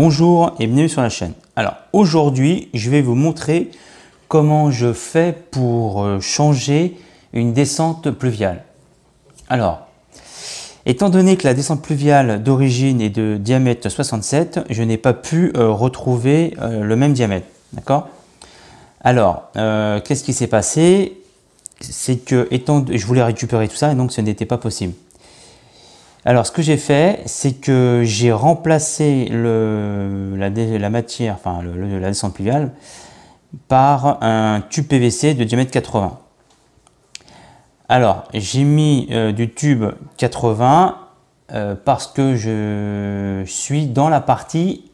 Bonjour et bienvenue sur la chaîne. Alors aujourd'hui, je vais vous montrer comment je fais pour changer une descente pluviale. Alors, étant donné que la descente pluviale d'origine est de diamètre 67, je n'ai pas pu retrouver le même diamètre. D'accord? Alors, qu'est-ce qui s'est passé? C'est que je voulais récupérer tout ça et donc ce n'était pas possible. Alors, ce que j'ai fait, c'est que j'ai remplacé la matière, enfin la descente pluviale, par un tube PVC de diamètre 80. Alors, j'ai mis du tube 80 parce que je suis dans la partie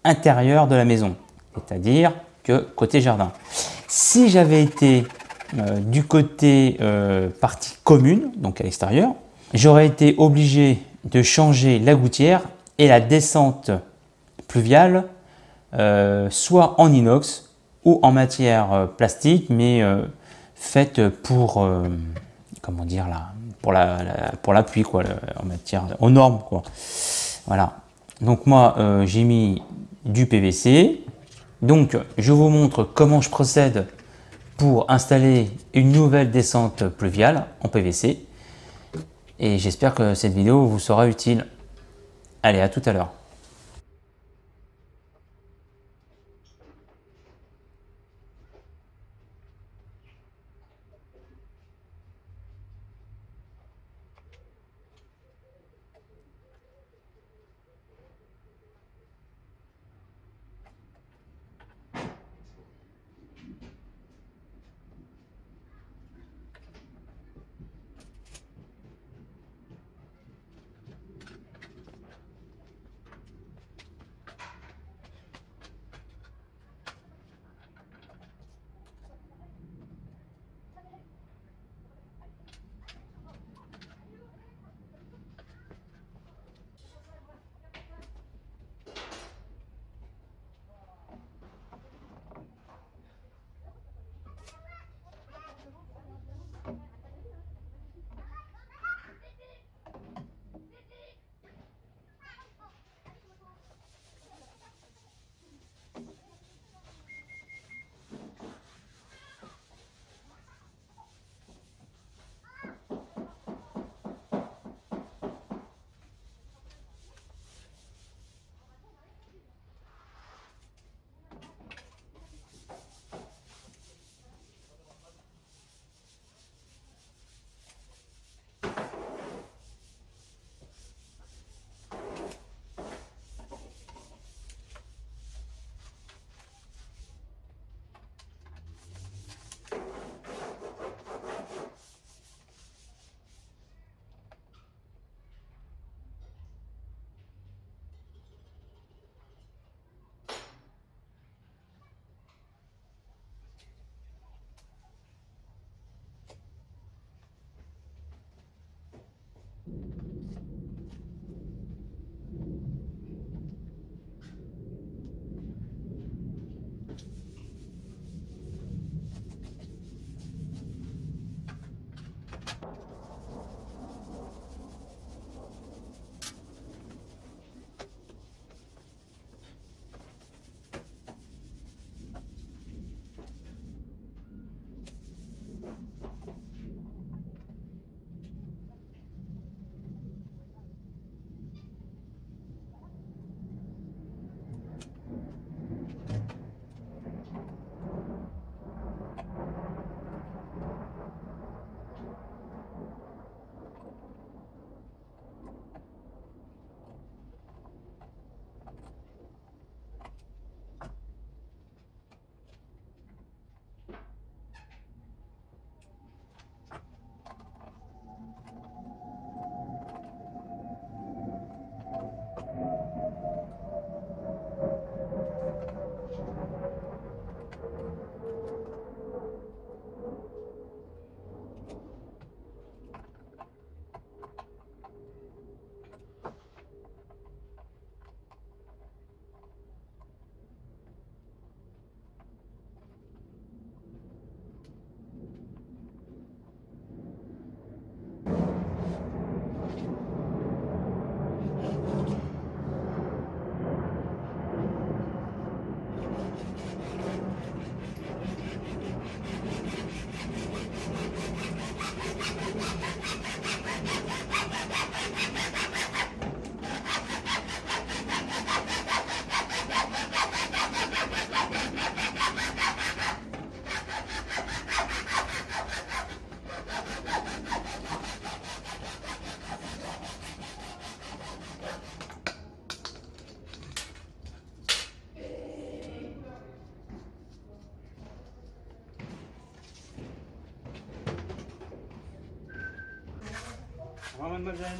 intérieure de la maison, c'est-à-dire que côté jardin. Si j'avais été du côté partie commune, donc à l'extérieur, j'aurais été obligé de changer la gouttière et la descente pluviale soit en inox ou en matière plastique, mais faite pour comment dire là, pour la pluie quoi, en matière aux normes quoi. Voilà. Donc moi j'ai mis du PVC. Donc je vous montre comment je procède pour installer une nouvelle descente pluviale en PVC. Et j'espère que cette vidéo vous sera utile. Allez, à tout à l'heure. mademoiselle.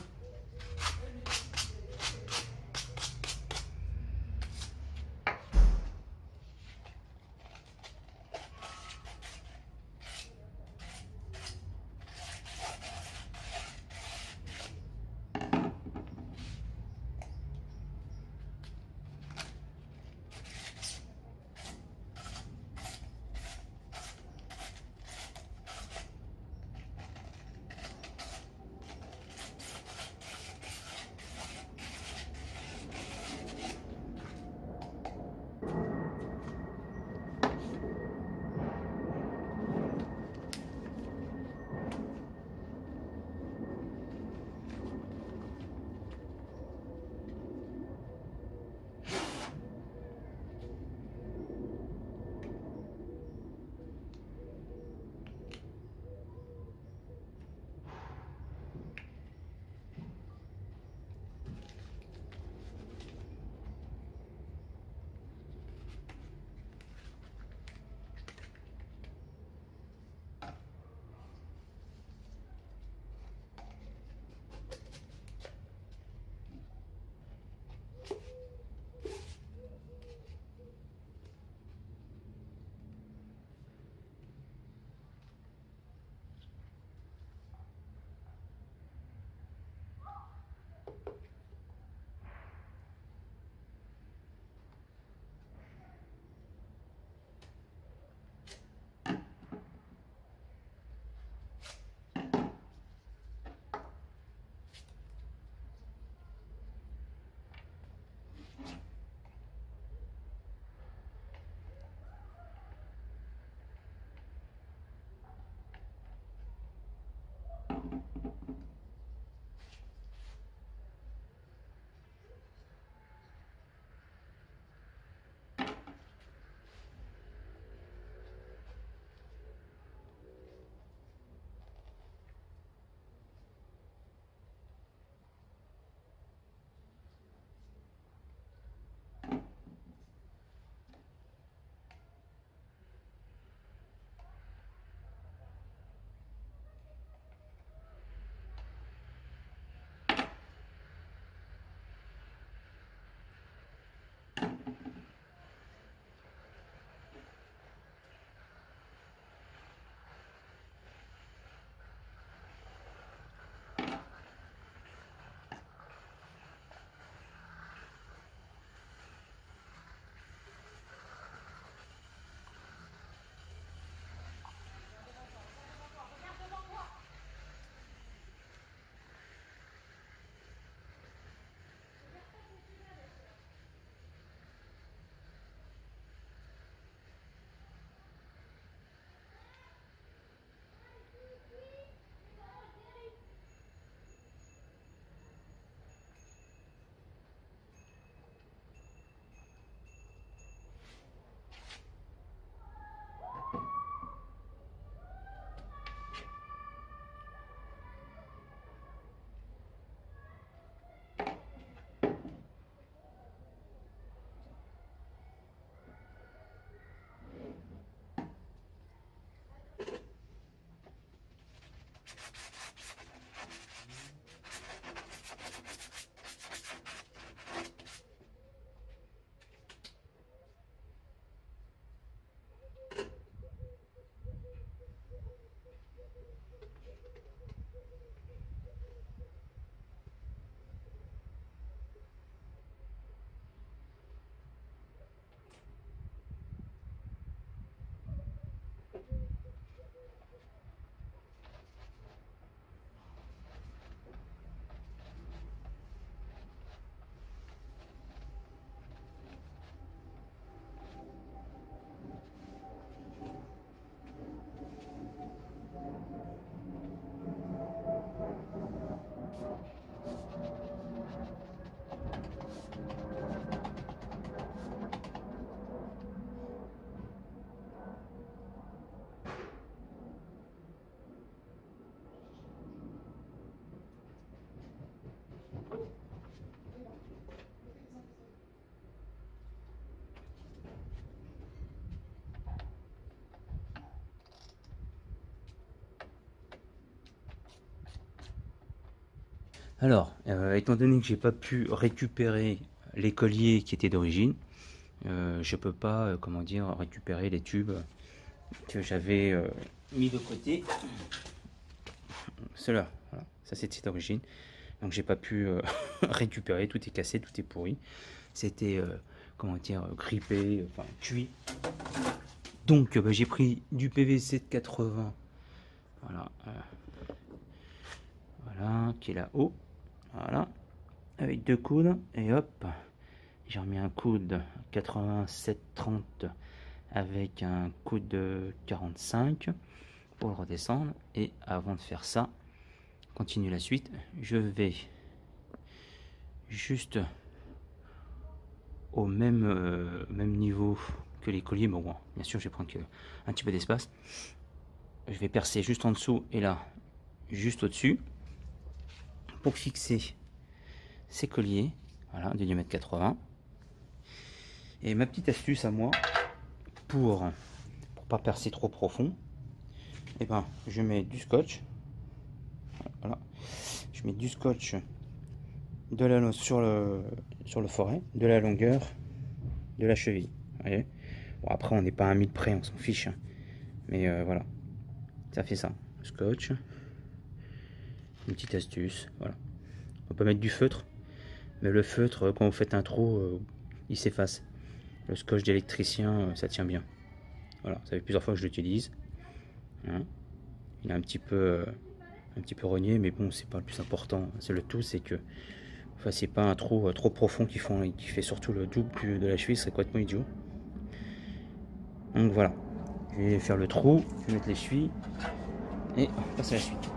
Alors, étant donné que j'ai pas pu récupérer les colliers qui étaient d'origine, je peux pas, comment dire, récupérer les tubes que j'avais mis de côté. Cela, voilà, ça c'était d'origine. Donc j'ai pas pu récupérer, tout est cassé, tout est pourri. C'était, comment dire, grippé, enfin cuit. Donc bah, j'ai pris du PVC de 80, voilà, voilà, qui est là-haut, voilà, avec 2 coudes, et hop, j'ai remis un coude 87-30 avec un coude de 45 pour le redescendre. Et avant de faire ça, continue la suite, je vais juste au même niveau que les colliers. Bon, bien sûr, je vais prendre un petit peu d'espace. Je vais percer juste en dessous et là, juste au-dessus, pour fixer ces colliers. Voilà, de diamètre 80. Et ma petite astuce à moi, pour pas percer trop profond, et ben, je mets du scotch. Voilà, je mets du scotch sur le forêt, de la longueur de la cheville. Vous voyez, bon, après on n'est pas à 1000 près, on s'en fiche, hein. Mais voilà, ça fait ça. Scotch, une petite astuce. Voilà, on peut mettre du feutre, mais le feutre, quand vous faites un trou, il s'efface. Le scotch d'électricien, ça tient bien. Voilà, ça fait plusieurs fois que je l'utilise, hein. Il est un petit peu rogné, mais bon, c'est pas le plus important. C'est le tout, c'est que vous fassiez pas un trou trop profond qui fait surtout le double de la cheville, ce serait complètement idiot. Donc voilà, je vais faire le trou, je vais mettre les chevilles et on passe à la suite.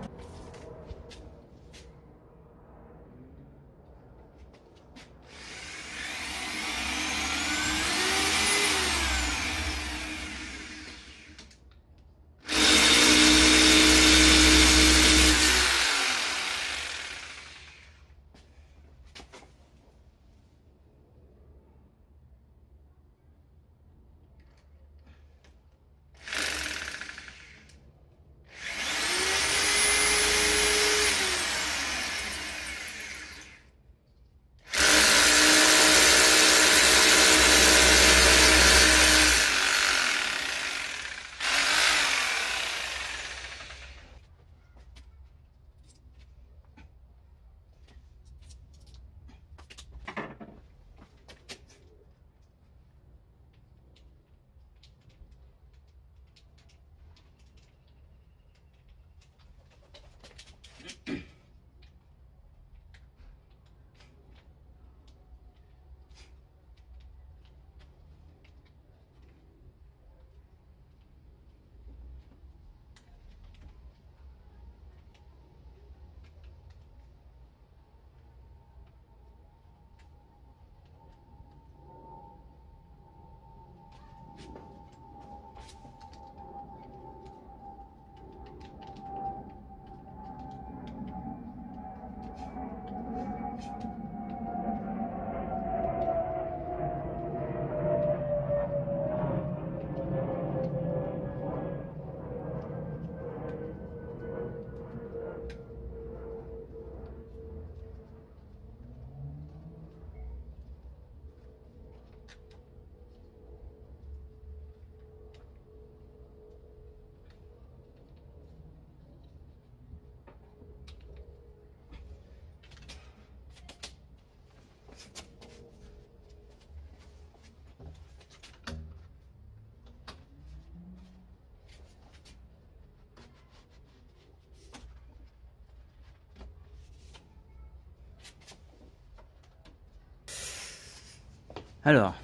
Alors,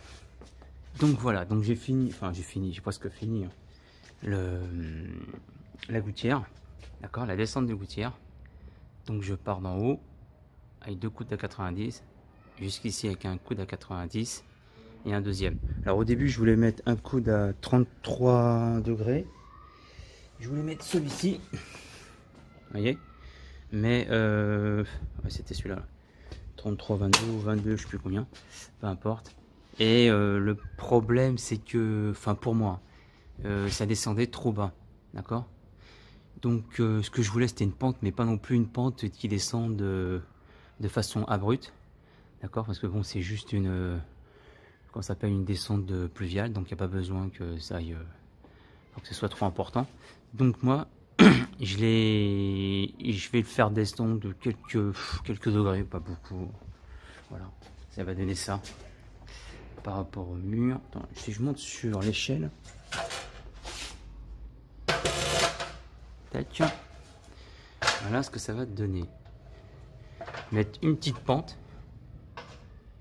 donc voilà, donc j'ai presque fini la gouttière, d'accord, la descente de gouttière. Donc je pars d'en haut avec 2 coudes à 90, jusqu'ici avec un coude à 90 et un deuxième. Alors au début je voulais mettre un coude à 33 degrés, je voulais mettre celui-ci, vous voyez, mais ouais, c'était celui-là, 33, 22 ou 22, je sais plus combien, peu importe. Et le problème c'est que, enfin pour moi, ça descendait trop bas, d'accord. Donc ce que je voulais c'était une pente, mais pas non plus une pente qui descende de façon abrupte, d'accord, parce que bon, c'est juste une, qu'on s'appelle une descente de pluviale, donc il n'y a pas besoin que ça aille, que ce soit trop important. Donc moi, je vais le faire descendre de quelques degrés, pas beaucoup. Voilà, ça va donner ça par rapport au mur. Attends, si je monte sur l'échelle, tac, voilà ce que ça va te donner. Mettre une petite pente,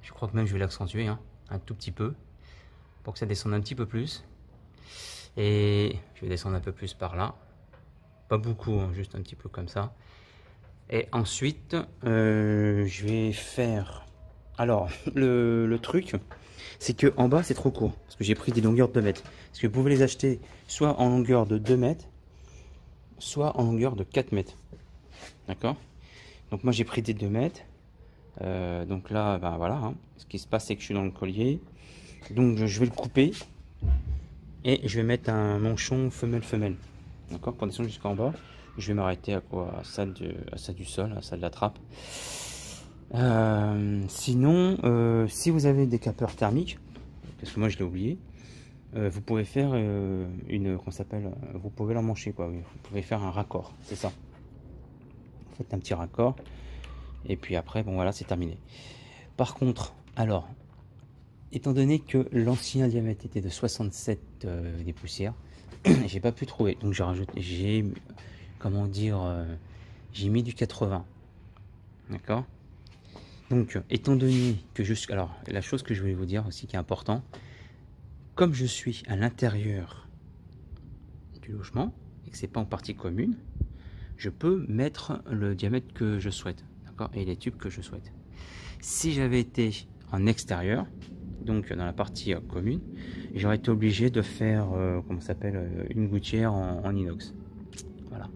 je crois que même je vais l'accentuer un tout petit peu pour que ça descende un petit peu plus, et je vais descendre un peu plus par là, pas beaucoup, juste un petit peu comme ça. Et ensuite je vais faire, alors le truc c'est que en bas c'est trop court, parce que j'ai pris des longueurs de 2 mètres, parce que vous pouvez les acheter soit en longueur de 2 mètres, soit en longueur de 4 mètres, d'accord. Donc moi j'ai pris des 2 mètres, donc là ben voilà, ce qui se passe c'est que je suis dans le collier, donc je vais le couper et je vais mettre un manchon femelle, d'accord, pour descendre jusqu'en bas. Je vais m'arrêter à quoi, à ça du sol, à ça de la trappe. Sinon, si vous avez des capeurs thermiques, parce que moi je l'ai oublié, vous pouvez faire qu'on s'appelle, vous pouvez l'emmancher quoi, vous pouvez faire un raccord, c'est ça. Vous faites un petit raccord et puis après bon voilà, c'est terminé. Par contre, alors, étant donné que l'ancien diamètre était de 67 des poussières, j'ai pas pu trouver, donc j'ai comment dire, j'ai mis du 80, d'accord. Donc, étant donné que alors, la chose que je voulais vous dire aussi qui est important, comme je suis à l'intérieur du logement et que c'est pas en partie commune, je peux mettre le diamètre que je souhaite, d'accord, et les tubes que je souhaite. Si j'avais été en extérieur, donc dans la partie commune, j'aurais été obligé de faire, comment ça s'appelle, une gouttière en inox. Voilà,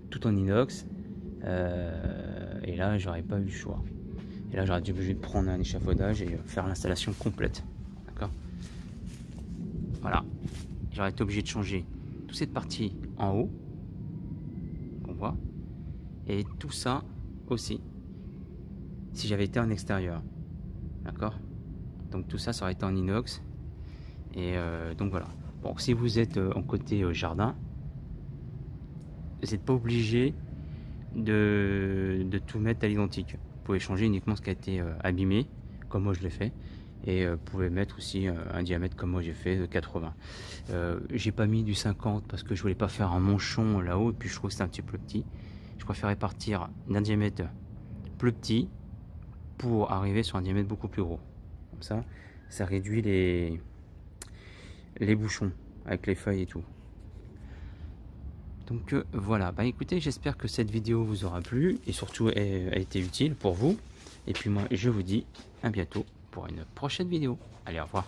tout en inox, et là j'aurais pas eu le choix. Et là j'aurais été obligé de prendre un échafaudage et faire l'installation complète, d'accord. Voilà, j'aurais été obligé de changer toute cette partie en haut qu'on voit, et tout ça aussi si j'avais été en extérieur, d'accord. Donc tout ça, ça aurait été en inox, et donc voilà. Bon, si vous êtes en côté jardin, vous n'êtes pas obligé de tout mettre à l'identique. Vous pouvez changer uniquement ce qui a été abîmé, comme moi je l'ai fait, et vous pouvez mettre aussi un diamètre comme moi j'ai fait de 80. J'ai pas mis du 50 parce que je voulais pas faire un manchon là-haut, et puis je trouve que c'est un petit peu petit. Je préférais partir d'un diamètre plus petit pour arriver sur un diamètre beaucoup plus gros. Comme ça réduit les bouchons avec les feuilles et tout. Donc voilà, bah écoutez, j'espère que cette vidéo vous aura plu et surtout a été utile pour vous. Et puis moi je vous dis à bientôt pour une prochaine vidéo. Allez, au revoir.